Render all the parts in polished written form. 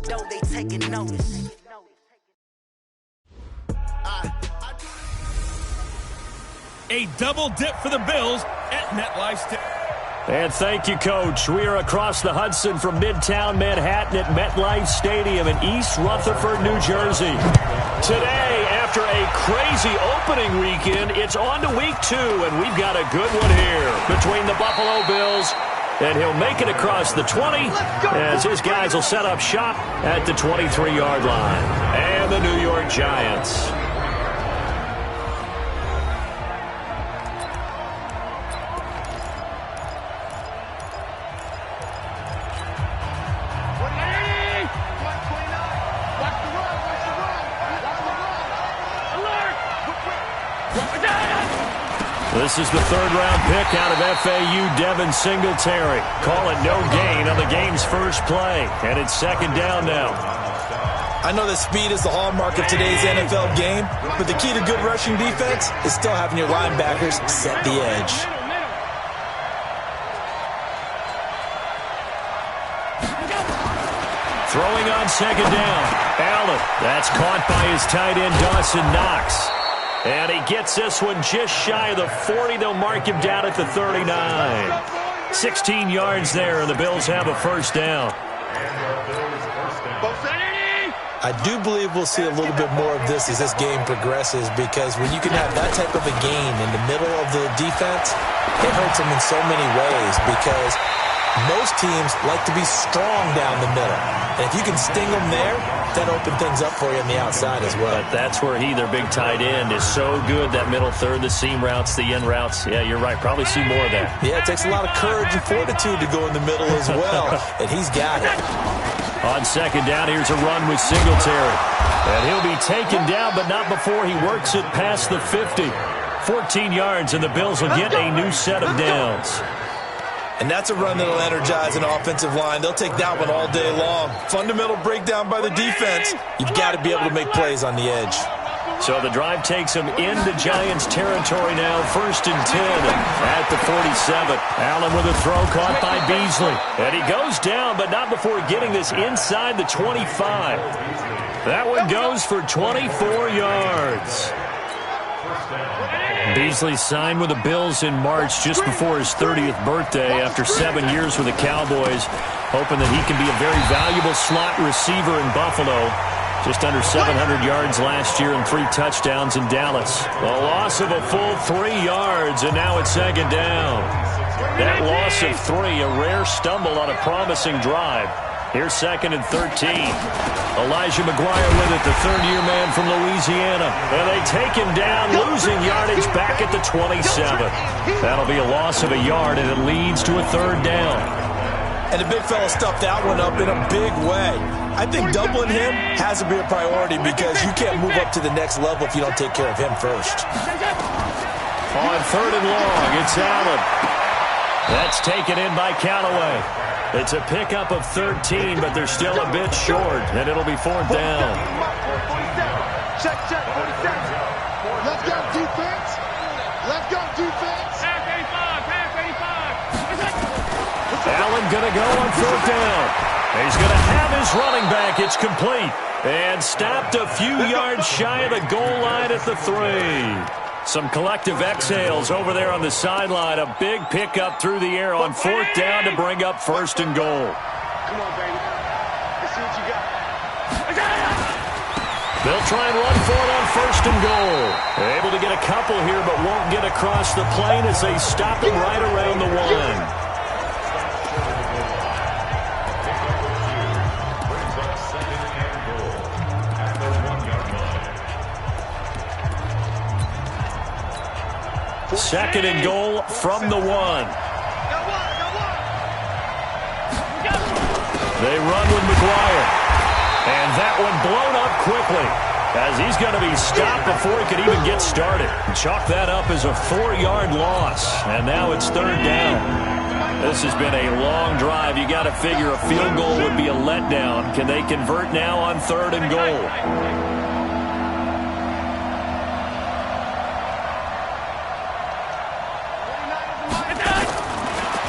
though they taking notice. A double dip for the Bills at MetLife Stadium. And thank you, Coach. We are across the Hudson from Midtown Manhattan at MetLife Stadium in East Rutherford, New Jersey. Today, after a crazy opening weekend, it's on to week 2, and we've got a good one here between the Buffalo Bills, and he'll make it across the 20 as his guys will set up shop at the 23-yard line. And the New York Giants. This is the third-round pick out of FAU, Devin Singletary. Call it no gain on the game's first play, and it's second down now. I know that speed is the hallmark of today's NFL game, but the key to good rushing defense is still having your linebackers set the edge. Throwing on second down. Allen. That's caught by his tight end, Dawson Knox. And he gets this one just shy of the 40. They'll mark him down at the 39. 16 yards there, and the Bills have a first down. I do believe we'll see a little bit more of this as this game progresses, because when you can have that type of a gain in the middle of the defense, it hurts them in so many ways, because most teams like to be strong down the middle. And if you can sting them there, that opens things up for you on the outside as well. But that's where their big tight end, is so good. That middle third, the seam routes, the in routes. Yeah, you're right. Probably see more of that. Yeah, it takes a lot of courage and fortitude to go in the middle as well. And he's got it. On second down, here's a run with Singletary. And he'll be taken down, but not before he works it past the 50. 14 yards, and the Bills will get a new set of downs. And that's a run that'll energize an offensive line. They'll take that one all day long. Fundamental breakdown by the defense. You've got to be able to make plays on the edge. So the drive takes him into Giants territory now. 1st and 10 at the 47. Allen with a throw caught by Beasley. And he goes down, but not before getting this inside the 25. That one goes for 24 yards. Beasley signed with the Bills in March just before his 30th birthday after 7 years with the Cowboys, hoping that he can be a very valuable slot receiver in Buffalo. Just under 700 yards last year and 3 touchdowns in Dallas. A loss of a full 3 yards, and now it's second down. That loss of 3, a rare stumble on a promising drive. Here's 2nd and 13. Elijah McGuire with it, the third-year man from Louisiana. And they take him down, losing yardage back at the 27. That'll be a loss of a yard, and it leads to a third down. And the big fella stuffed that one up in a big way. I think doubling him has to be a priority, because you can't move up to the next level if you don't take care of him first. On 3rd and long, it's Allen. That's taken in by Callaway. It's a pickup of 13, but they're still a bit short, and it'll be 4th down. Check, 47. Let's go, defense. Let's go, defense. Allen going to go on 4th down. He's going to have his running back. It's complete. And stopped a few yards shy of the goal line at the 3. Some collective exhales over there on the sideline. A big pickup through the air on 4th down to bring up 1st and goal. Come on, baby. Let's see what you got. They'll try and run for it on 1st and goal. Able to get a couple here, but won't get across the plane as they stop him right around the 1. Second and goal from the 1. They run with McGuire. And that one blown up quickly, as he's going to be stopped before he could even get started. Chalk that up as a 4-yard loss. And now it's 3rd down. This has been a long drive. You got to figure a field goal would be a letdown. Can they convert now on 3rd and goal?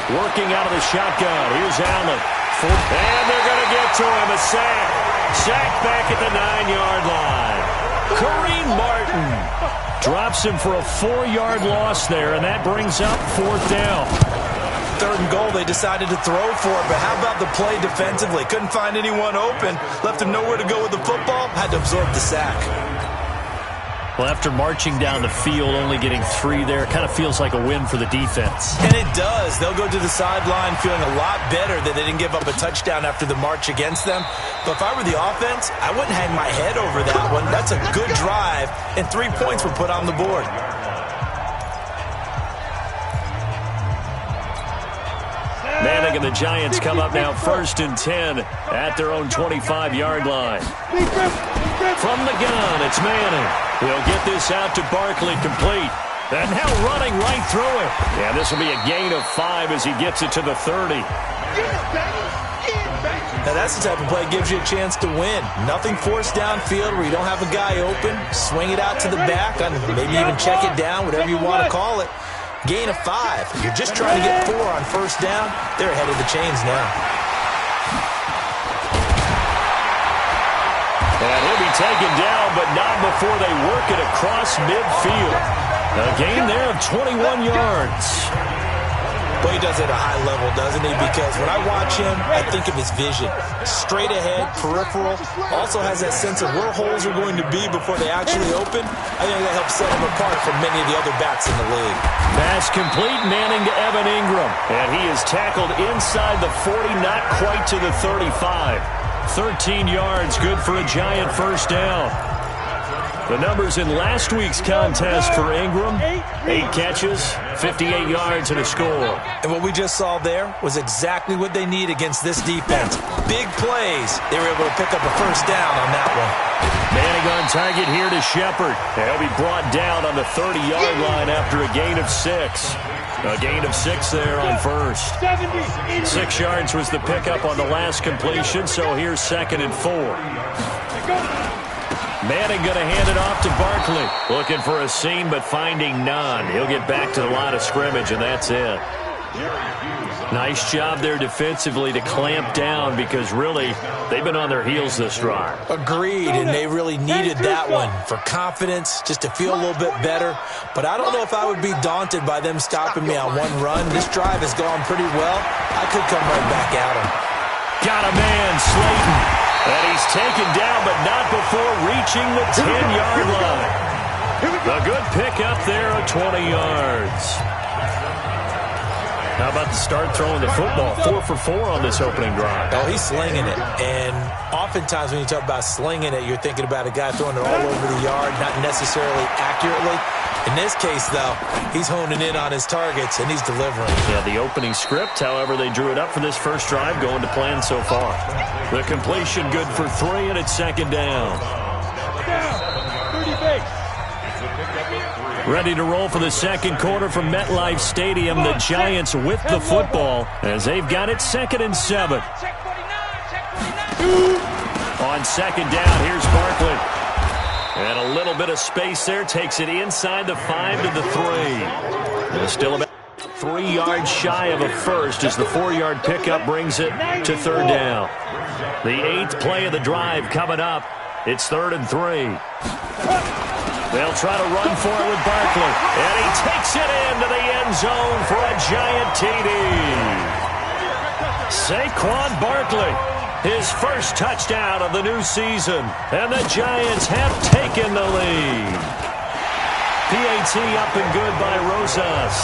Working out of the shotgun. Here's Allen. And they're going to to get to him. A sack. Sack back at the 9-yard line. Kareem Martin drops him for a 4-yard loss there, and that brings up 4th down. 3rd and goal, they decided to throw for it, but how about the play defensively? Couldn't find anyone open, left him nowhere to go with the football, had to absorb the sack. Well, after marching down the field, only getting 3 there, kind of feels like a win for the defense. And it does. They'll go to the sideline feeling a lot better that they didn't give up a touchdown after the march against them. But if I were the offense, I wouldn't hang my head over that one. That's a good drive, and 3 points were put on the board. Manning and the Giants come up now 1st and 10 at their own 25-yard line. From the gun, it's Manning. He'll get this out to Barkley, complete. And now running right through it. Yeah, this will be a gain of 5 as he gets it to the 30. Now that's the type of play that gives you a chance to win. Nothing forced downfield where you don't have a guy open. Swing it out to the back, maybe even check it down, whatever you want to call it. Gain of 5. You're just trying to get 4 on 1st down. They're ahead of the chains now. And he'll be taken down, but not before they work it across midfield. A gain there of 21 yards. Well, he does it at a high level, doesn't he? Because when I watch him, I think of his vision. Straight ahead, peripheral. Also has that sense of where holes are going to be before they actually open. I think that helps set him apart from many of the other backs in the league. Pass complete, Manning to Evan Ingram. And he is tackled inside the 40, not quite to the 35. 13 yards, good for a Giant 1st down. The numbers in last week's contest for Ingram: 8 catches, 58 yards, and a score. And what we just saw there was exactly what they need against this defense. Big plays. They were able to pick up a 1st down on that one. Manning on target here to Shepard. He'll be brought down on the 30-yard line after a gain of 6. A gain of 6 there on 1st. 6 yards was the pickup on the last completion, so here's 2nd and 4. Manning going to hand it off to Barkley. Looking for a seam, but finding none. He'll get back to the line of scrimmage, and that's it. Nice job there defensively to clamp down because, really, they've been on their heels this drive. Agreed, and they really needed that one for confidence, just to feel a little bit better. But I don't know if I would be daunted by them stopping me on one run. This drive has gone pretty well. I could come right back at them. Got a man, Slayton. And he's taken down, but not before reaching the 10-yard line. A good pickup there of 20 yards. How about the start throwing the football? 4 for 4 on this opening drive. Oh, he's slinging it. And oftentimes when you talk about slinging it, you're thinking about a guy throwing it all over the yard, not necessarily accurately. In this case, though, he's honing in on his targets, and he's delivering. Yeah, the opening script, however, they drew it up for this first drive, going to plan so far. The completion good for 3, and it's 2nd down. Ready to roll for the 2nd quarter from MetLife Stadium. The Giants with the football as they've got it 2nd and 7. On 2nd down, here's Barkley. And a little bit of space there. Takes it inside the 5 to the 3. And still about 3 yards shy of a first as the 4-yard pickup brings it to 3rd down. The 8th play of the drive coming up. It's 3rd and 3. They'll try to run for it with Barkley. And he takes it into the end zone for a Giant TD. Saquon Barkley. His first touchdown of the new season. And the Giants have taken the lead. PAT up and good by Rosas.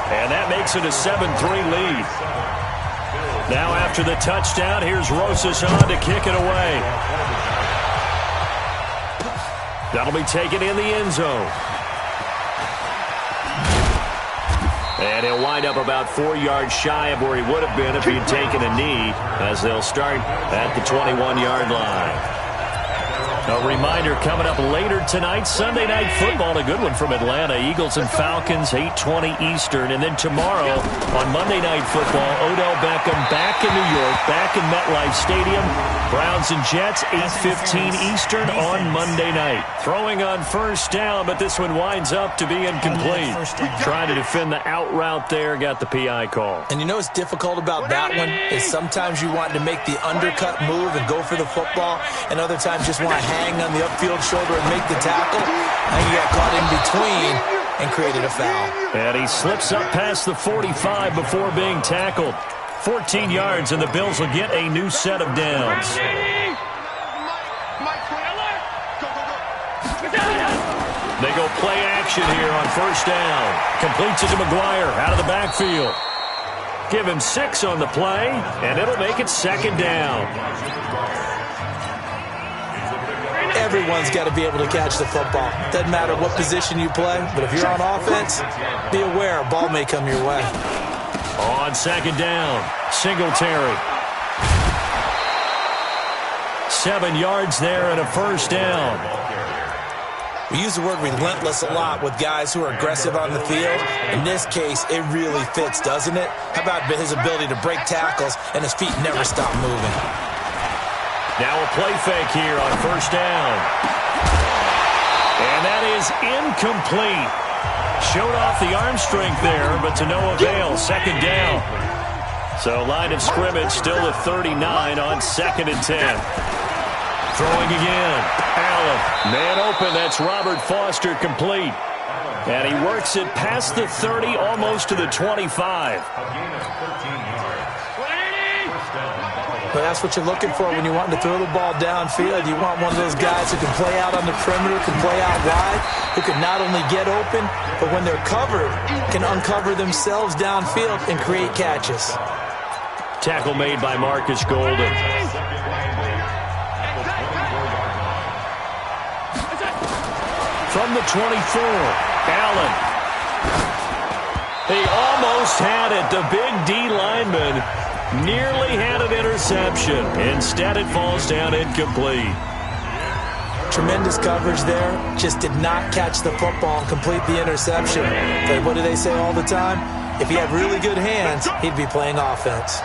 And that makes it a 7-3 lead. Now after the touchdown, here's Rosas on to kick it away. That'll be taken in the end zone. And he'll wind up about 4 yards shy of where he would have been if he'd taken a knee, as they'll start at the 21-yard line. A reminder coming up later tonight, Sunday Night Football, a good one from Atlanta. Eagles and Falcons, 8:20 Eastern. And then tomorrow on Monday Night Football, Odell Beckham back in New York, back in MetLife Stadium. Browns and Jets, 8:15 Eastern on Monday night. Throwing on first down, but this one winds up to be incomplete. Trying to defend the out route there, got the PI call. And you know what's difficult about that one is sometimes you want to make the undercut move and go for the football, and other times just want to hang on the upfield shoulder and make the tackle. And you got caught in between and created a foul. And he slips up past the 45 before being tackled. 14 yards, and the Bills will get a new set of downs. They go play action here on first down. Completes it to McGuire out of the backfield. Give him 6 on the play, and it'll make it second down. Everyone's got to be able to catch the football. Doesn't matter what position you play, but if you're on offense, be aware a ball may come your way. On second down, Singletary. 7 yards there and a first down. We use the word relentless a lot with guys who are aggressive on the field. In this case, it really fits, doesn't it? How about his ability to break tackles and his feet never stop moving? Now a play fake here on first down. And that is incomplete. Showed off the arm strength there, but to no avail. Second down. So line of scrimmage still at 39 on 2nd and 10. Throwing again. Allen. Man open. That's Robert Foster complete. And he works it past the 30, almost to the 25. But that's what you're looking for when you're wanting to throw the ball downfield. You want one of those guys who can play out on the perimeter, can play out wide, who can not only get open, but when they're covered, can uncover themselves downfield and create catches. Tackle made by Marcus Golden. From the 24, Allen. He almost had it. The big D lineman nearly had an interception. Instead, it falls down incomplete. Tremendous coverage there. Just did not catch the football and complete the interception. But what do they say all the time? If he had really good hands, he'd be playing offense.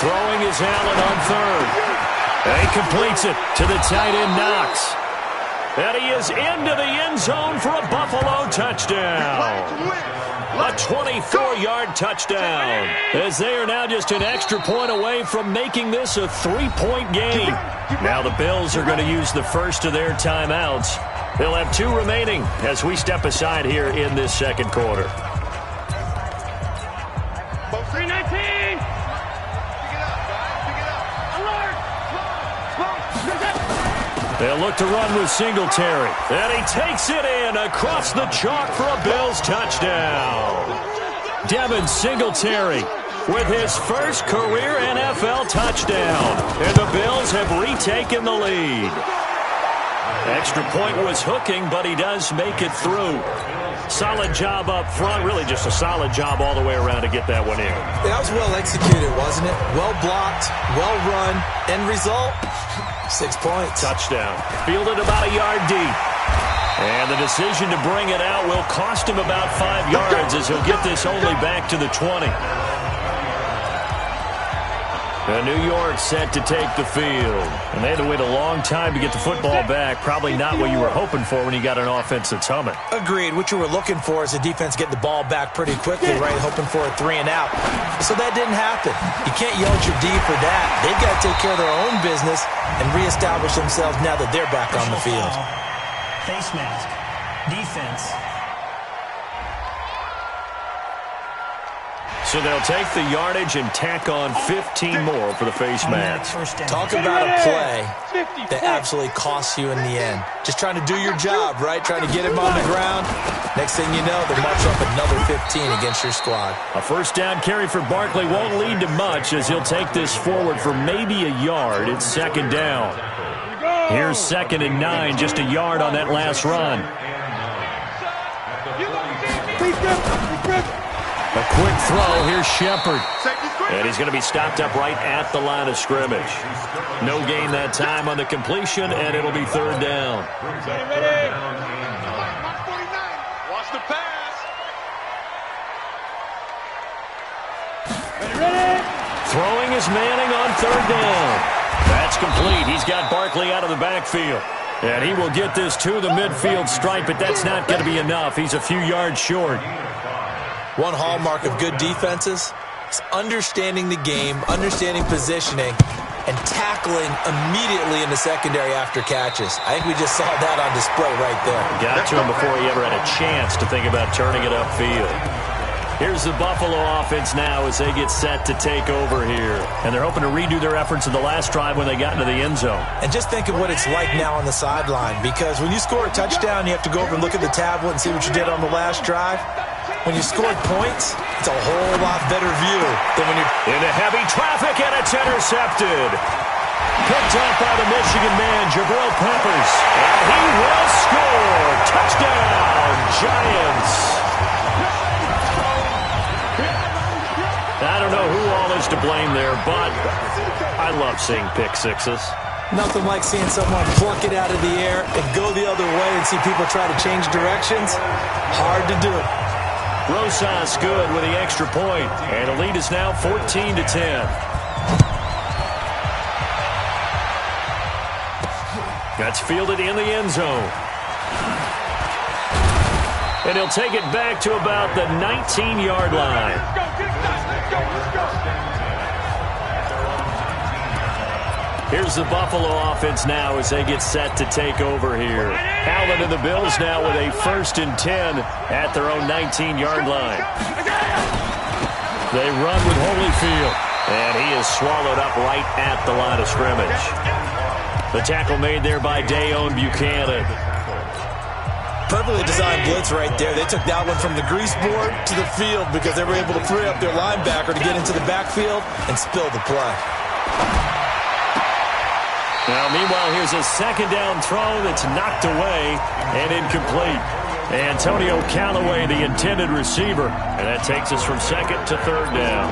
Throwing is Allen on third. And he completes it to the tight end, Knox. And he is into the end zone for a Buffalo touchdown. A 24-yard touchdown, as they are now just an extra point away from making this a 3-point game. Now the Bills are going to use the first of their timeouts. They'll have 2 remaining as we step aside here in this second quarter. 319. They'll look to run with Singletary. And he takes it in across the chalk for a Bills touchdown. Devin Singletary with his first career NFL touchdown. And the Bills have retaken the lead. Extra point was hooking, but he does make it through. Solid job up front. Really just a solid job all the way around to get that one in. That was well executed, wasn't it? Well blocked, well run. End result, 6 points. Touchdown. Fielded about a yard deep. And the decision to bring it out will cost him about 5 yards as he'll get this only back to the 20. And New York set to take the field. And they had to wait a long time to get the football back. Probably not what you were hoping for when you got an offense that's humming. Agreed. What you were looking for is the defense get the ball back pretty quickly, right? Hoping for a 3 and out. So that didn't happen. You can't yell at your D for that. They've got to take care of their own business and reestablish themselves now that they're back on the field. Face mask. Defense. So they'll take the yardage and tack on 15 more for the face mask. Talk about a play that absolutely costs you in the end. Just trying to do your job, right? Trying to get him on the ground. Next thing you know, they'll march up another 15 against your squad. A first down carry for Barkley won't lead to much as he'll take this forward for maybe a yard. It's second down. Here's 2nd and 9, just a yard on that last run. A quick throw. Here's Shepard. And he's going to be stopped up right at the line of scrimmage. No gain that time on the completion, and it'll be third down. Ready. Watch the pass. Ready. Throwing is Manning on third down. That's complete. He's got Barkley out of the backfield. And he will get this to the midfield stripe, but that's not going to be enough. He's a few yards short. One hallmark of good defenses is understanding the game, understanding positioning, and tackling immediately in the secondary after catches. I think we just saw that on display right there. Got to him before he ever had a chance to think about turning it upfield. Here's the Buffalo offense now as they get set to take over here. And they're hoping to redo their efforts in the last drive when they got into the end zone. And just think of what it's like now on the sideline, because when you score a touchdown, you have to go over and look at the tablet and see what you did on the last drive. When you scored points, it's a whole lot better view than when you're into heavy traffic, and it's intercepted. Picked up by the Michigan man, Jabril Peppers. And he will score. Touchdown, Giants. I don't know who all is to blame there, but I love seeing pick sixes. Nothing like seeing someone pluck it out of the air and go the other way and see people try to change directions. Hard to do. Rosas good with the extra point, and the lead is now 14-10. That's fielded in the end zone. And he'll take it back to about the 19-yard line. Here's the Buffalo offense now as they get set to take over here. Allen and the Bills now with a 1st and 10 at their own 19-yard line. They run with Holyfield, and he is swallowed up right at the line of scrimmage. The tackle made there by Dayon Buchanan. Perfectly designed blitz right there. They took that one from the grease board to the field because they were able to free up their linebacker to get into the backfield and spill the play. Now, meanwhile, here's a second down throw that's knocked away and incomplete. Antonio Callaway, the intended receiver, and that takes us from second to third down.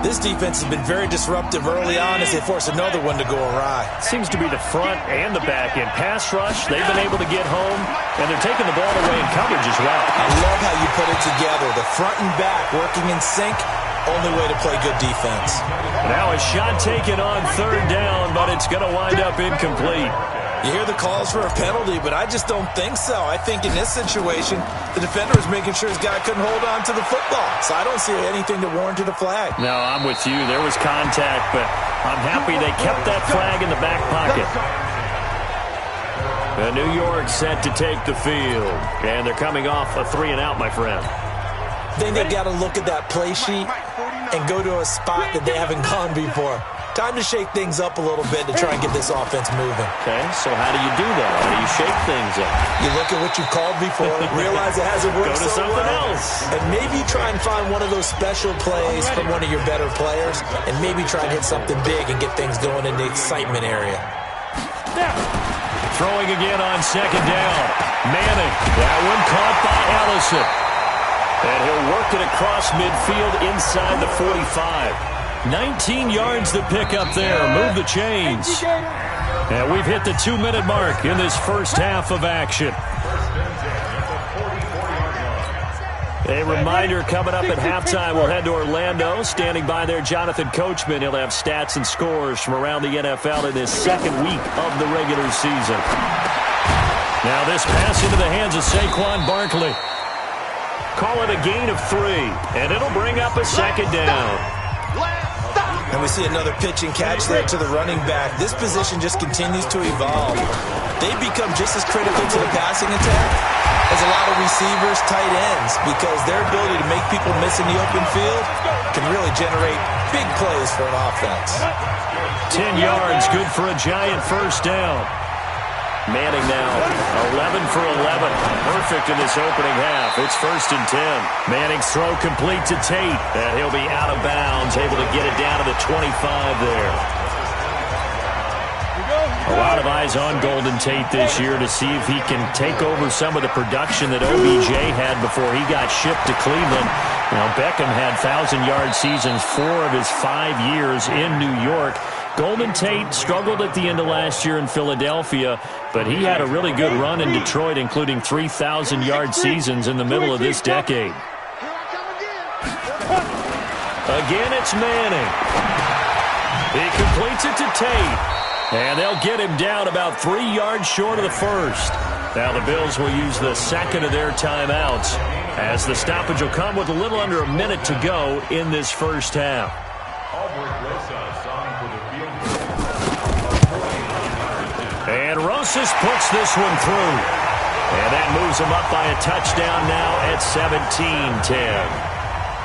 This defense has been very disruptive early on as they force another one to go awry. Seems to be the front and the back end. Pass rush, they've been able to get home, and they're taking the ball away in coverage as well. I love how you put it together. The front and back working in sync. Only way to play good defense. Now a shot taken on third down, but it's going to wind up incomplete. You hear the calls for a penalty, but I just don't think so. I think in this situation, the defender was making sure his guy couldn't hold on to the football. So I don't see anything to warrant a flag. No, I'm with you. There was contact, but I'm happy they kept that flag in the back pocket. New York set to take the field, and they're coming off a 3-and-out, my friend. I think they've got to look at that play sheet and go to a spot that they haven't gone before. Time to shake things up a little bit to try and get this offense moving. Okay, so how do you do that? How do you shake things up? You look at what you've called before, realize it hasn't worked Go to so something well, else. and maybe try and find one of those special plays from one of your better players, and maybe try and hit something big and get things going in the excitement area. Throwing again on second down. Manning, that one caught by Allison. And he'll work it across midfield inside the 45. 19 yards to pick up there. Move the chains. And we've hit the 2-minute mark in this first half of action. A reminder coming up at halftime. We'll head to Orlando. Standing by there, Jonathan Coachman. He'll have stats and scores from around the NFL in his second week of the regular season. Now this pass into the hands of Saquon Barkley. Call it a gain of 3, and it'll bring up a second down. And we see another pitch and catch there to the running back. This position just continues to evolve. They become just as critical to the passing attack as a lot of receivers, tight ends, because their ability to make people miss in the open field can really generate big plays for an offense. 10 yards, good for a Giant first down. Manning now, 11 for 11. Perfect in this opening half. It's 1st and 10. Manning's throw complete to Tate. And he'll be out of bounds, able to get it down to the 25 there. A lot of eyes on Golden Tate this year to see if he can take over some of the production that OBJ had before he got shipped to Cleveland. Now, Beckham had 1,000-yard seasons 4 of his 5 years in New York. Golden Tate struggled at the end of last year in Philadelphia, but he had a really good run in Detroit, including 3,000-yard seasons in the middle of this decade. Again, it's Manning. He completes it to Tate, and they'll get him down about 3 yards short of the first. Now the Bills will use the second of their timeouts, as the stoppage will come with a little under a minute to go in this first half. And Rosas puts this one through. And that moves him up by a touchdown now at 17-10.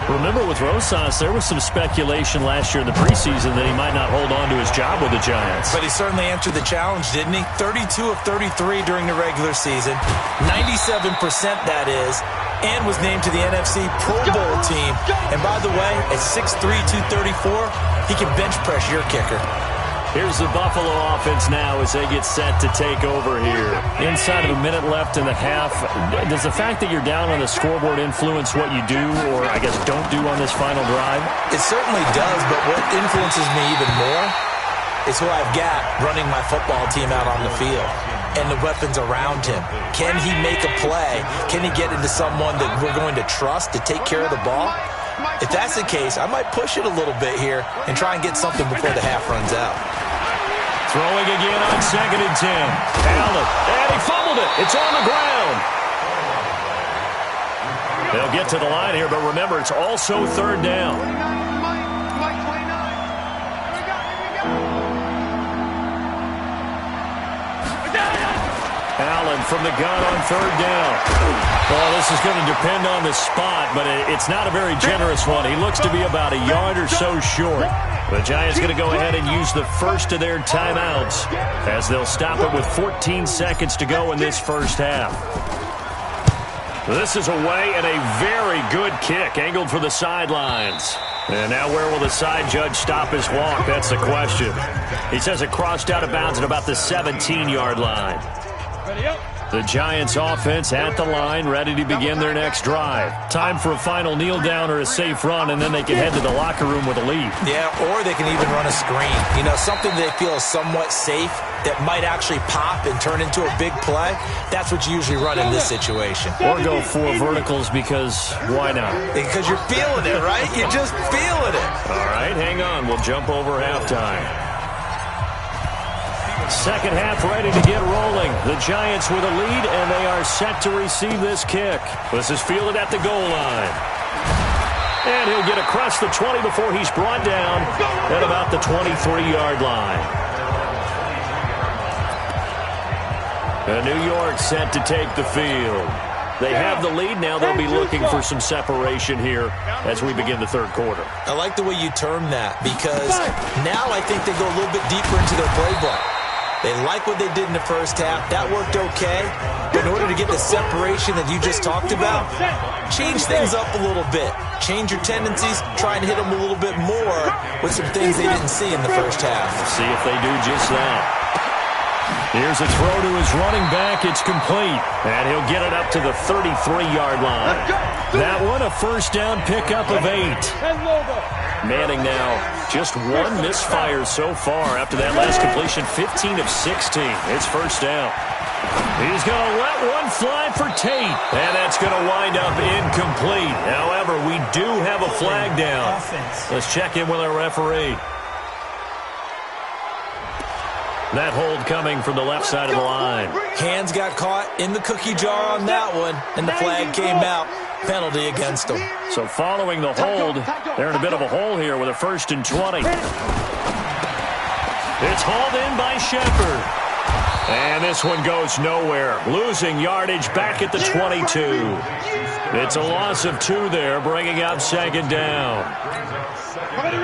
Remember, with Rosas, there was some speculation last year in the preseason that he might not hold on to his job with the Giants. But he certainly answered the challenge, didn't he? 32 of 33 during the regular season, 97% that is, and was named to the NFC Pro Bowl team. And by the way, at 6'3", 234, he can bench press your kicker. Here's the Buffalo offense now as they get set to take over here. Inside of a minute left in the half, does the fact that you're down on the scoreboard influence what you do, or I guess don't do on this final drive? It certainly does, but what influences me even more is who I've got running my football team out on the field and the weapons around him. Can he make a play? Can he get into someone that we're going to trust to take care of the ball? If that's the case, I might push it a little bit here and try and get something before the half runs out. Throwing again on 2nd and 10. Allen, and he fumbled it. It's on the ground. They'll get to the line here, but remember, it's also 3rd down. Allen from the gun on 3rd down. Well, this is going to depend on the spot, but it's not a very generous one. He looks to be about a yard or so short. The Giants going to go ahead and use the first of their timeouts as they'll stop it with 14 seconds to go in this first half. This is away and a very good kick, angled for the sidelines. And now where will the side judge stop his walk? That's the question. He says it crossed out of bounds at about the 17-yard line. The Giants offense at the line, ready to begin their next drive. Time for a final kneel down or a safe run, and then they can head to the locker room with a lead. Yeah, or they can even run a screen. You know, something they feel is somewhat safe that might actually pop and turn into a big play. That's what you usually run in this situation. Or go 4 verticals, because why not? Because you're feeling it, right? You're just feeling it. All right, hang on. We'll jump over halftime. Second half ready to get rolling. The Giants with a lead, and they are set to receive this kick. This is fielded at the goal line. And he'll get across the 20 before he's brought down at about the 23-yard line. And New York set to take the field. They have the lead. Now they'll be looking for some separation here as we begin the third quarter. I like the way you term that, because now I think they go a little bit deeper into their playbook. They like what they did in the first half. That worked okay. But in order to get the separation that you just talked about, change things up a little bit. Change your tendencies. Try and hit them a little bit more with some things they didn't see in the first half. See if they do just that. Here's a throw to his running back. It's complete. And he'll get it up to the 33-yard line. That one, a first down pickup of 8. Manning now just 1 misfire so far after that last completion. 15 of 16. It's first down. He's going to let one fly for Tate. And that's going to wind up incomplete. However, we do have a flag down. Let's check in with our referee. That hold coming from the left side of the line. Hands got caught in the cookie jar on that one, and the flag came out. Penalty against them. So following the hold, they're in a bit of a hole here with a 1st and 20. It's hauled in by Shepard. And this one goes nowhere. Losing yardage back at the 22. It's a loss of 2 there, bringing up 2nd down. Ready.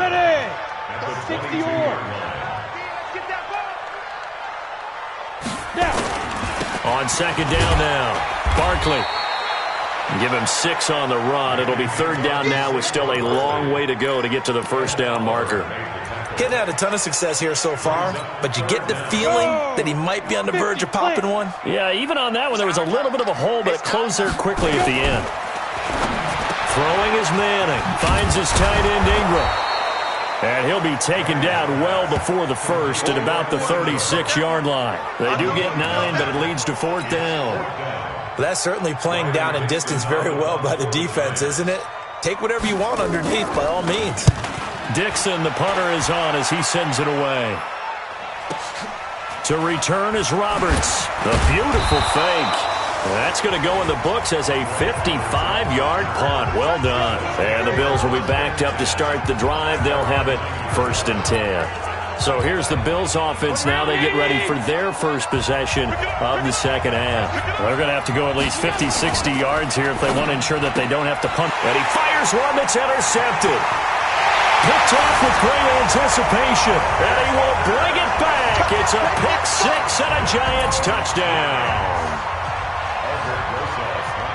60-yard. On 2nd down now, Barkley. Give him 6 on the run. It'll be 3rd down now with still a long way to go to get to the first down marker. Getting had a ton of success here so far, but you get the feeling that he might be on the verge of popping one. Yeah, even on that one, there was a little bit of a hole, but it closed there quickly at the end. Throwing is Manning. Finds his tight end Ingram. And he'll be taken down well before the first at about the 36-yard line. They do get 9, but it leads to 4th down. Well, that's certainly playing down in distance very well by the defense, isn't it? Take whatever you want underneath by all means. Dixon, the punter, is on as he sends it away. To return is Roberts. A beautiful fake. That's going to go in the books as a 55-yard punt. Well done. And the Bills will be backed up to start the drive. They'll have it 1st and 10. So here's the Bills offense now. They get ready for their first possession of the second half. They're going to have to go at least 50, 60 yards here if they want to ensure that they don't have to punt. And he fires one that's intercepted. Picked off with great anticipation. And he will bring it back. It's a pick six and a Giants touchdown.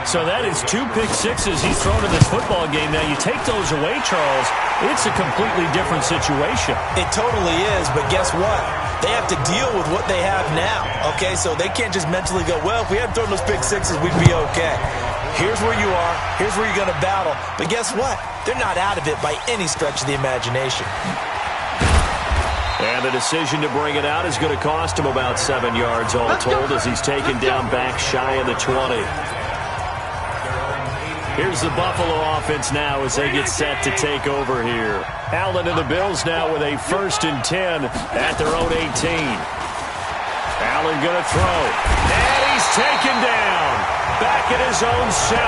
So that is 2 pick sixes he's thrown in this football game. Now, you take those away, Charles, it's a completely different situation. It totally is, but guess what? They have to deal with what they have now, okay? So they can't just mentally go, well, if we hadn't thrown those pick sixes, we'd be okay. Here's where you are. Here's where you're going to battle. But guess what? They're not out of it by any stretch of the imagination. And the decision to bring it out is going to cost him about 7 yards all told as he's taken down back shy of the 20. Here's the Buffalo offense now as they get set to take over here. Allen and the Bills now with a 1st and 10 at their own 18. Allen going to throw. And he's taken down. Back at his own 7.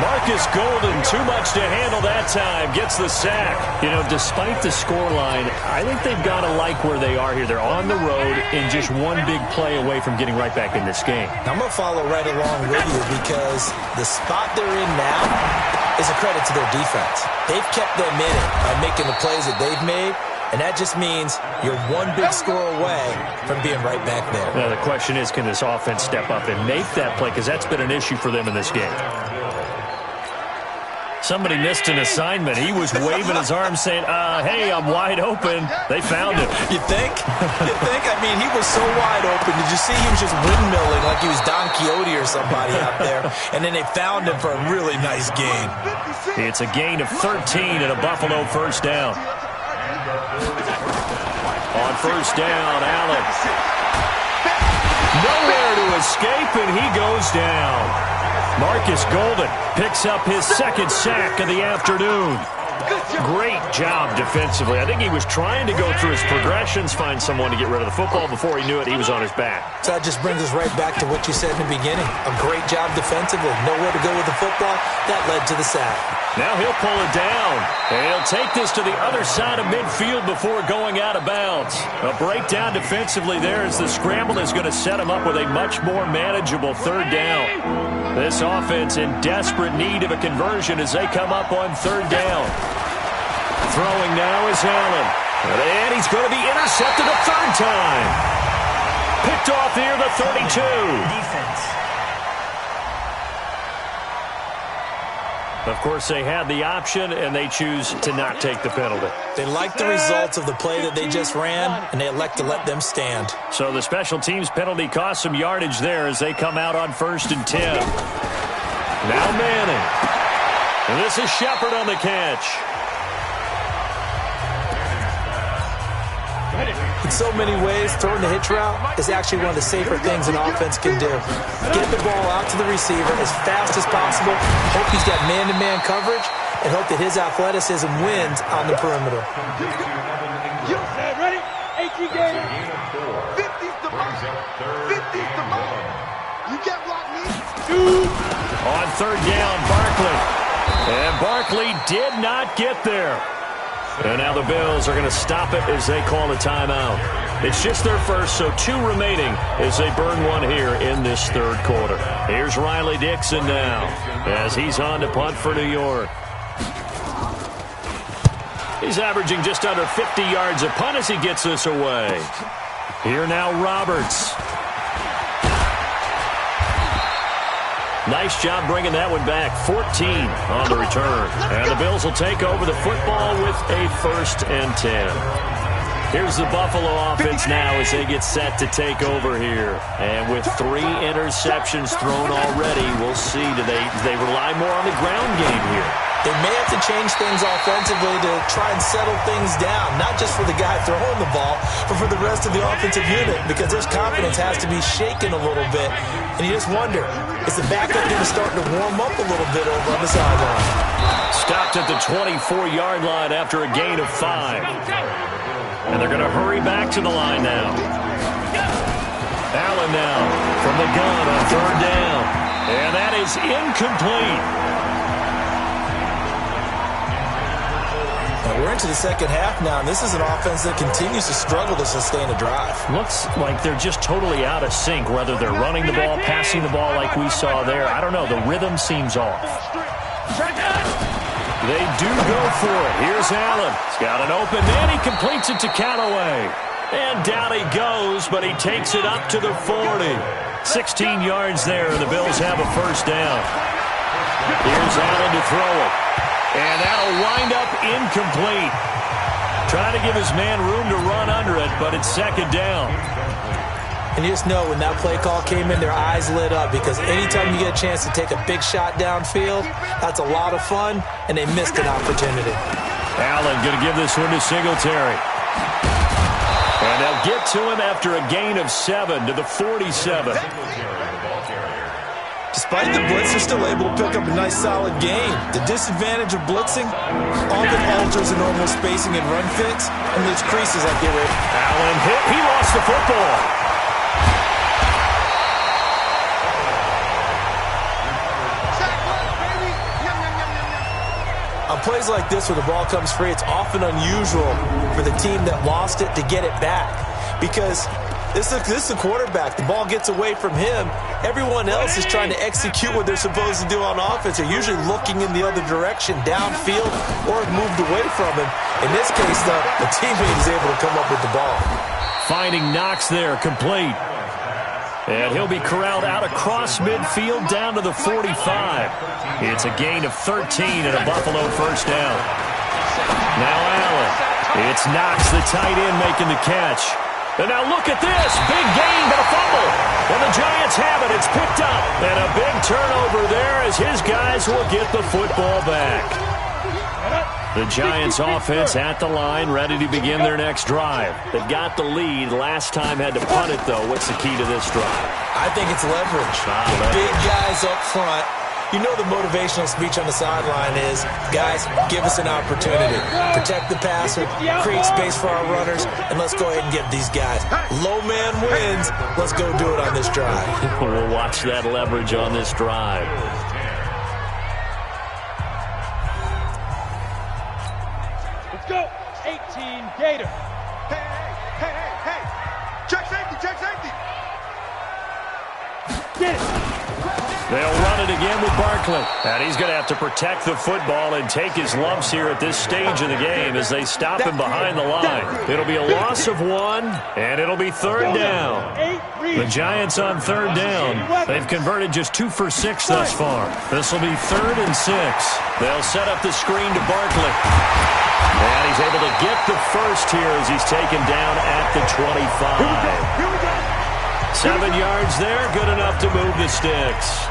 Marcus Golden, too much to handle that time. Gets the sack. You know, despite the scoreline, I think they've got to like where they are here. They're on the road and just one big play away from getting right back in this game. I'm going to follow right along with you because the spot they're in now is a credit to their defense. They've kept them in it by making the plays that they've made. And that just means you're one big score away from being right back there. Now, the question is, can this offense step up and make that play? Because that's been an issue for them in this game. Somebody missed an assignment. He was waving his arms saying, hey, I'm wide open. They found him. You think? You think? I mean, he was so wide open. Did you see he was just windmilling like he was Don Quixote or somebody out there? And then they found him for a really nice gain. It's a gain of 13 and a Buffalo 1st down. On 1st down, Allen. Nowhere to escape, and he goes down. Marcus Golden picks up his 2nd sack of the afternoon. Great job defensively. I think he was trying to go through his progressions, find someone to get rid of the football. Before he knew it, he was on his back. So that just brings us right back to what you said in the beginning. A great job defensively. Nowhere to go with the football. That led to the sack. Now he'll pull it down. And he'll take this to the other side of midfield before going out of bounds. A breakdown defensively there as the scramble is going to set him up with a much more manageable 3rd down. This offense in desperate need of a conversion as they come up on 3rd down. Throwing now is Allen. And he's going to be intercepted a 3rd time. Picked off here the 32. Defense. Of course, they had the option, and they choose to not take the penalty. They like the results of the play that they just ran, and they elect to let them stand. So the special teams penalty cost some yardage there as they come out on 1st and 10. Now Manning. And this is Shepard on the catch. In so many ways, throwing the hitch route is actually one of the safer things an offense can do. Get the ball out to the receiver as fast as possible, hope he's got man-to-man coverage, and hope that his athleticism wins on the perimeter. Ready? 18 games. 50's the mark. 50's the mark. You get what I mean? On 3rd down, Barkley. And Barkley did not get there. And now the Bills are going to stop it as they call a timeout. It's just their first, so 2 remaining as they burn one here in this 3rd quarter. Here's Riley Dixon now as he's on to punt for New York. He's averaging just under 50 yards a punt as he gets this away. Here now Roberts. Nice job bringing that one back. 14 on the return. And the Bills will take over the football with a 1st and 10. Here's the Buffalo offense now as they get set to take over here. And with 3 interceptions thrown already, we'll see. Do they rely more on the ground game here? They may have to change things offensively to try and settle things down, not just for the guy throwing the ball, but for the rest of the offensive unit, because their confidence has to be shaken a little bit. And you just wonder, is the backup going to start to warm up a little bit over on the sideline? Stopped at the 24-yard line after a gain of 5. And they're going to hurry back to the line now. Allen now from the gun on 3rd down. And that is incomplete. We're into the second half now, and this is an offense that continues to struggle to sustain a drive. Looks like they're just totally out of sync, whether they're running the ball, passing the ball like we saw there. I don't know. The rhythm seems off. They do go for it. Here's Allen. He's got an open man. He completes it to Callaway. And down he goes, but he takes it up to the 40. 16 yards there, and the Bills have a first down. Here's Allen to throw it. And that'll wind up incomplete. Trying to give his man room to run under it, but it's 2nd down. And you just know when that play call came in, their eyes lit up, because anytime you get a chance to take a big shot downfield, that's a lot of fun, and they missed an opportunity. Allen going to give this one to Singletary. And they'll get to him after a gain of 7 to the 47. Despite the blitz, they're still able to pick up a nice, solid gain. The disadvantage of blitzing often alters the normal spacing and run fits, and leaves creases like they were. Allen hit. He lost the football. On plays like this where the ball comes free, it's often unusual for the team that lost it to get it back, because this is the quarterback. The ball gets away from him. Everyone else is trying to execute what they're supposed to do on offense. They're usually looking in the other direction, downfield, or have moved away from him. In this case, though, the teammate is able to come up with the ball. Finding Knox there, complete. And he'll be corralled out across midfield down to the 45. It's a gain of 13 and a Buffalo first down. Now Allen. It's Knox, the tight end, making the catch. And now look at this. Big gain, but a fumble. And the Giants have it. It's picked up. And a big turnover there as his guys will get the football back. The Giants offense at the line, ready to begin their next drive. They've got the lead. Last time had to punt it, though. What's the key to this drive? I think it's leverage. Big guys up front. You know the motivational speech on the sideline is, guys, give us an opportunity. Protect the passer, create space for our runners, and let's go ahead and get these guys. Low man wins. Let's go do it on this drive. We'll watch that leverage on this drive. Let's go. 18 Gator. Hey. Check safety. Get it. They'll run it again with Barkley. And he's going to have to protect the football and take his lumps here at this stage of the game as they stop him behind the line. It'll be a loss of 1, and it'll be 3rd down. The Giants on 3rd down. They've converted just 2 for 6 thus far. This will be 3rd and 6. They'll set up the screen to Barkley. And he's able to get the first here as he's taken down at the 25. 7 yards there, good enough to move the sticks.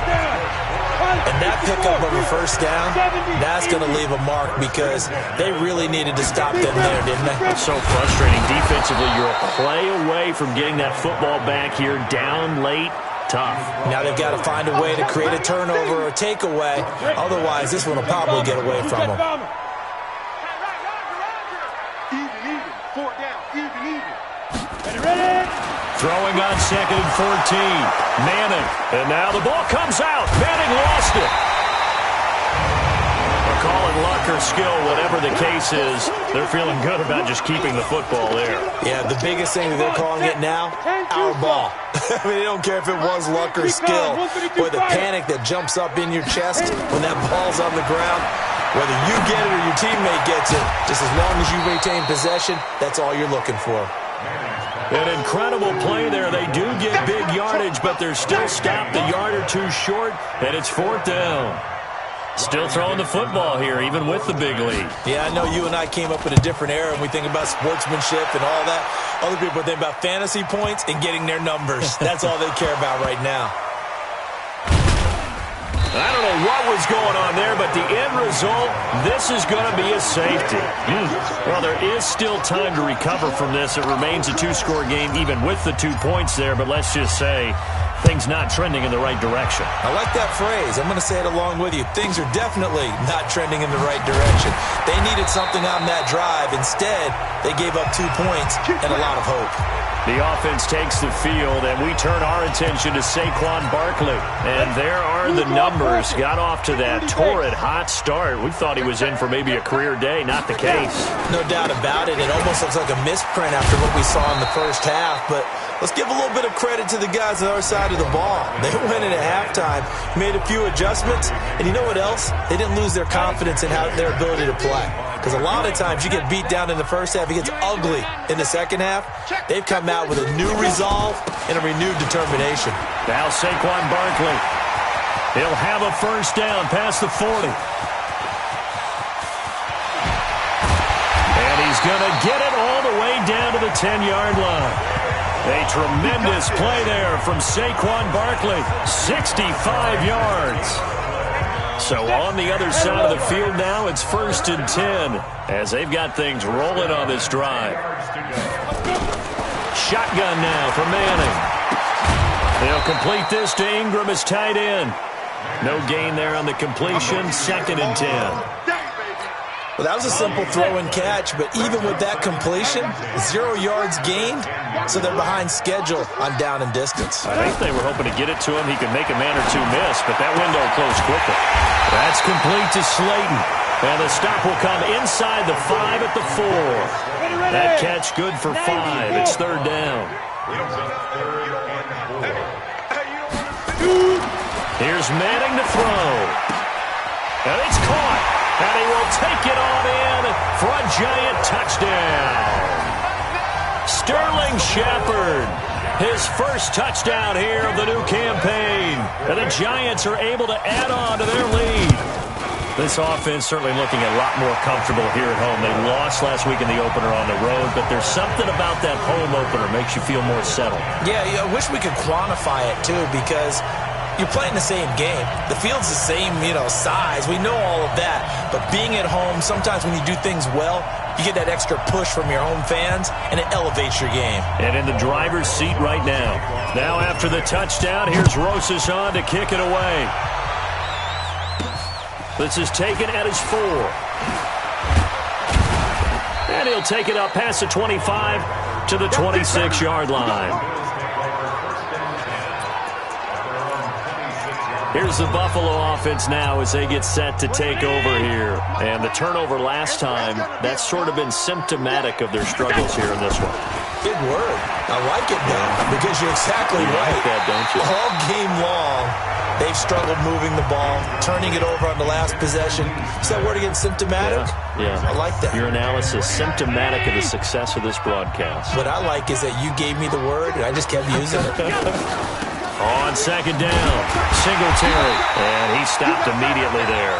And that pickup of a first down, that's going to leave a mark because they really needed to stop them there, didn't they? It's so frustrating. Defensively, you're a play away from getting that football back here, down late, tough. Now they've got to find a way to create a turnover or a takeaway. Otherwise, this one will probably get away from them. Even. 4th down. Even. Ready? Throwing on 2nd and 14. Manning. And now the ball comes out. Manning lost it. They're calling luck or skill, whatever the case is. They're feeling good about just keeping the football there. Yeah, the biggest thing that they're calling it now, our ball. I mean, they don't care if it was luck or skill. Or the panic that jumps up in your chest when that ball's on the ground. Whether you get it or your teammate gets it, just as long as you retain possession, that's all you're looking for. An incredible play there. They do get big yardage, but they're still stopped a yard or two short, and it's 4th down. Still throwing the football here, even with the big lead. Yeah, I know you and I came up in a different era, and we think about sportsmanship and all that. Other people think about fantasy points and getting their numbers. That's all they care about right now. I don't know what was going on there, but the end result, this is going to be a safety. Well, there is still time to recover from this. It remains a two-score game even with the 2 points there, but let's just say things not trending in the right direction. I like that phrase. I'm going to say it along with you. Things are definitely not trending in the right direction. They needed something on that drive. Instead, they gave up 2 points and a lot of hope. The offense takes the field, and we turn our attention to Saquon Barkley. And there are the numbers. Got off to that torrid hot start. We thought he was in for maybe a career day. Not the case. No doubt about it. It almost looks like a misprint after what we saw in the first half. But let's give a little bit of credit to the guys on our side of the ball. They went in at halftime, made a few adjustments, and you know what else? They didn't lose their confidence in their ability to play. Because a lot of times you get beat down in the first half, it gets ugly in the second half. They've come out with a new resolve and a renewed determination. Now Saquon Barkley. He'll have a first down past the 40. And he's going to get it all the way down to the 10-yard line. A tremendous play there from Saquon Barkley. 65 yards. So on the other side of the field now, it's 1st and 10 as they've got things rolling on this drive. Shotgun now for Manning. They'll complete this to Ingram as tight end. No gain there on the completion. 2nd and 10. Well, that was a simple throw and catch, but even with that completion, 0 yards gained, so they're behind schedule on down and distance. I think they were hoping to get it to him. He could make a man or two miss, but that window closed quickly. That's complete to Slayton. And the stop will come inside the 5 at the 4. That catch good for 5. It's 3rd down. Here's Manning to throw. And it's caught. And he will take it on in for a giant touchdown. Sterling Shepard, his first touchdown here of the new campaign. And the Giants are able to add on to their lead. This offense certainly looking a lot more comfortable here at home. They lost last week in the opener on the road, but there's something about that home opener makes you feel more settled. Yeah, I wish we could quantify it, too, because you're playing the same game. The field's the same, size. We know all of that. But being at home, sometimes when you do things well, you get that extra push from your home fans, and it elevates your game. And in the driver's seat right now. Now after the touchdown, here's Rosas on to kick it away. This is taken at his 4. And he'll take it up past the 25 to the 26-yard line. Here's the Buffalo offense now as they get set to take over here. And the turnover last time, that's sort of been symptomatic of their struggles here in this one. Big word. I like it now because you're exactly right. Like that, don't you? All game long, they've struggled moving the ball, turning it over on the last possession. Is that word again, symptomatic? Yeah. I like that. Your analysis, symptomatic of the success of this broadcast. What I like is that you gave me the word, and I just kept using it. On 2nd down, Singletary, and he stopped immediately there.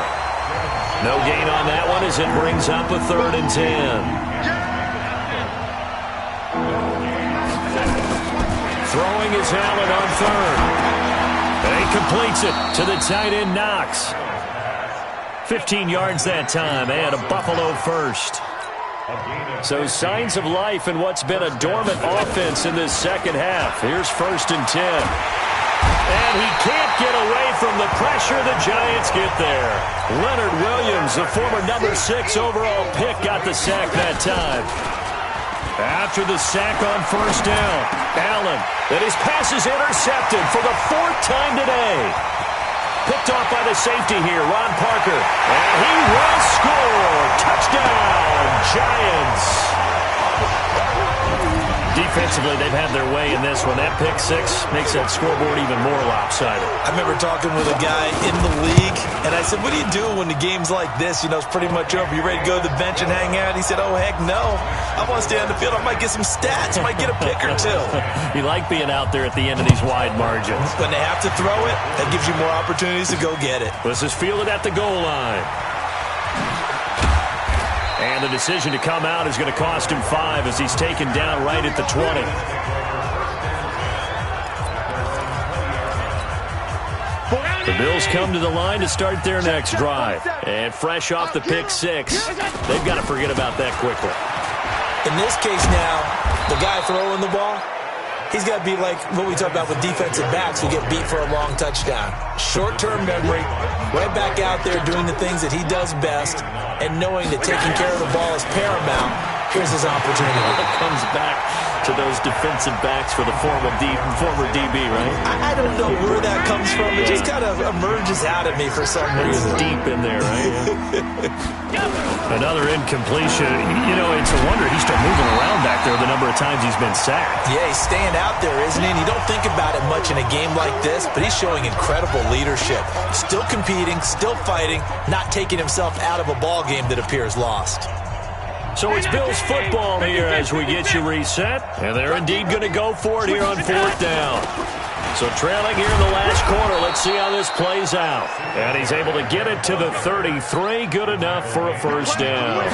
No gain on that one as it brings up a 3rd and 10. Throwing is Allen on 3rd. And he completes it to the tight end Knox. 15 yards that time, and a Buffalo first. So signs of life in what's been a dormant offense in this second half. Here's 1st and 10. And he can't get away from the pressure. The Giants get there. Leonard Williams, the former number 6 overall pick, got the sack that time. After the sack on 1st down, Allen, and his pass is intercepted for the 4th time today. Picked off by the safety here, Ron Parker. And he will score. Touchdown, Giants. Defensively, they've had their way in this one. That pick 6 makes that scoreboard even more lopsided. I remember talking with a guy in the league, and I said, what do you do when the game's like this? It's pretty much over. You ready to go to the bench and hang out? He said, oh, heck no. I want to stay on the field. I might get some stats. I might get a pick or 2. You like being out there at the end of these wide margins. When they have to throw it, that gives you more opportunities to go get it. This is fielded at the goal line. And the decision to come out is going to cost him 5 as he's taken down right at the 20. The Bills come to the line to start their next drive. And fresh off the pick six, they've got to forget about that quickly. In this case now, the guy throwing the ball, he's got to be like what we talk about with defensive backs who get beat for a long touchdown. Short-term memory, right back out there doing the things that he does best, and knowing that taking care of the ball is paramount. Here's his opportunity. It comes back to those defensive backs for the former DB, right? I don't know where that comes from. It just kind of emerges out of me for some reason. It's deep in there, right? Another incompletion. You know, it's a wonder he started moving around back there the number of times he's been sacked. Yeah, he's staying out there, isn't he? And you don't think about it much in a game like this, but he's showing incredible leadership. Still competing, still fighting, not taking himself out of a ball game that appears lost. So it's Bills football here as we get you reset. And they're indeed going to go for it here on fourth down. So trailing here in the last quarter. Let's see how this plays out. And he's able to get it to the 33. Good enough for a first down.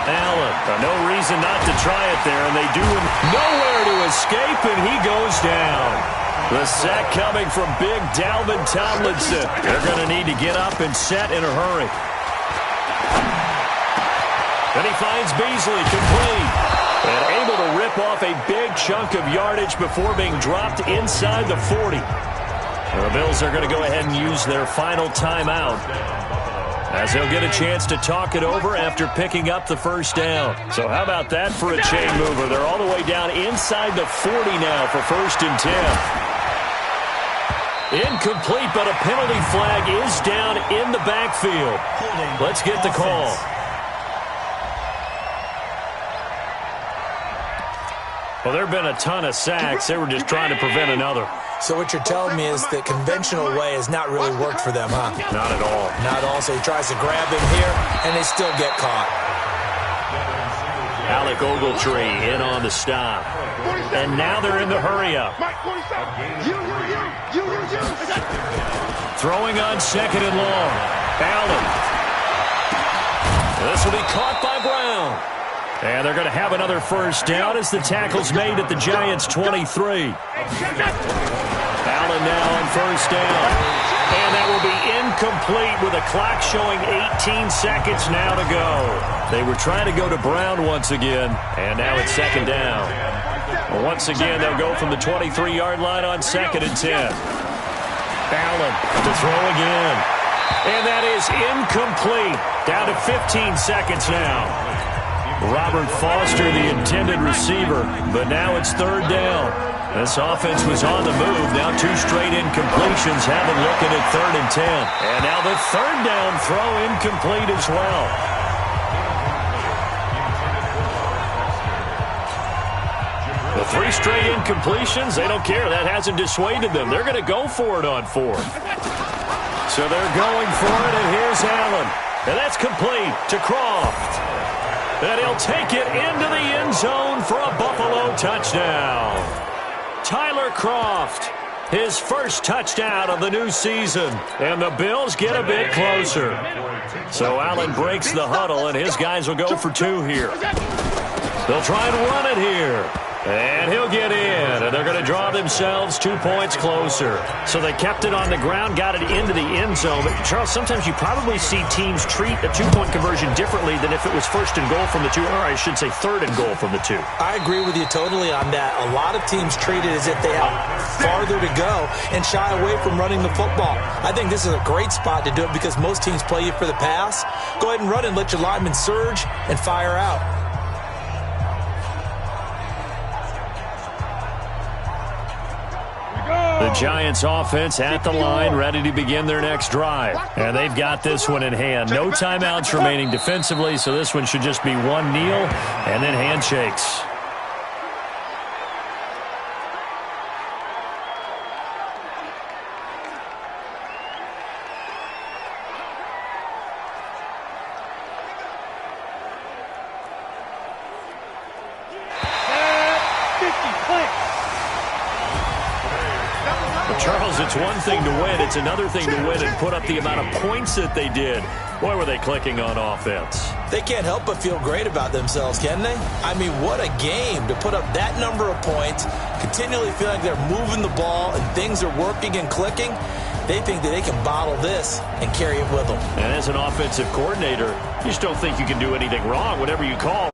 Allen, no reason not to try it there. And they do nowhere to escape, and he goes down. The sack coming from big Dalvin Tomlinson. They're going to need to get up and set in a hurry. And he finds Beasley complete. And able to rip off a big chunk of yardage before being dropped inside the 40. And the Bills are going to go ahead and use their final timeout, as they'll get a chance to talk it over after picking up the first down. So how about that for a chain mover? They're all the way down inside the 40 now for 1st and 10. Incomplete, but a penalty flag is down in the backfield. Let's get the call. Well, there have been a ton of sacks. They were just trying to prevent another. So what you're telling me is that conventional way has not really worked for them, huh? Not at all. Not at all. So he tries to grab him here, and they still get caught. Alec Ogletree in on the stop. And now they're in the hurry-up. Throwing on 2nd and long. Allen. This will be caught by Brown. And they're going to have another first down as the tackle's made at the Giants' 23. Allen now on first down. And that will be incomplete with a clock showing 18 seconds now to go. They were trying to go to Brown once again, and now it's 2nd down. Well, once again, they'll go from the 23-yard line on 2nd and 10. Allen to throw again. And that is incomplete. Down to 15 seconds now. Robert Foster, the intended receiver, but now it's 3rd down. This offense was on the move. Now 2 straight incompletions have them looking at 3rd and 10. And now the 3rd down throw incomplete as well. The 3 straight incompletions, they don't care. That hasn't dissuaded them. They're going to go for it on 4th. So they're going for it, and here's Allen. And that's complete to Croft. And he'll take it into the end zone for a Buffalo touchdown. Tyler Croft, his first touchdown of the new season. And the Bills get a bit closer. So Allen breaks the huddle, and his guys will go for 2 here. They'll try and run it here. And he'll get in, and they're going to draw themselves 2 points closer. So they kept it on the ground, got it into the end zone. But, Charles, sometimes you probably see teams treat a 2-point conversion differently than if it was 1st and goal from the 2, or I should say 3rd and goal from the 2. I agree with you totally on that. A lot of teams treat it as if they have farther to go and shy away from running the football. I think this is a great spot to do it because most teams play you for the pass. Go ahead and run and let your linemen surge and fire out. The Giants offense at the line, ready to begin their next drive. And they've got this one in hand. No timeouts remaining defensively, so this one should just be one kneel and then handshakes. Well, Charles, it's one thing to win. It's another thing to win and put up the amount of points that they did. Boy, were they clicking on offense. They can't help but feel great about themselves, can they? I mean, what a game to put up that number of points, continually feeling like they're moving the ball and things are working and clicking. They think that they can bottle this and carry it with them. And as an offensive coordinator, you just don't think you can do anything wrong. Whatever you call,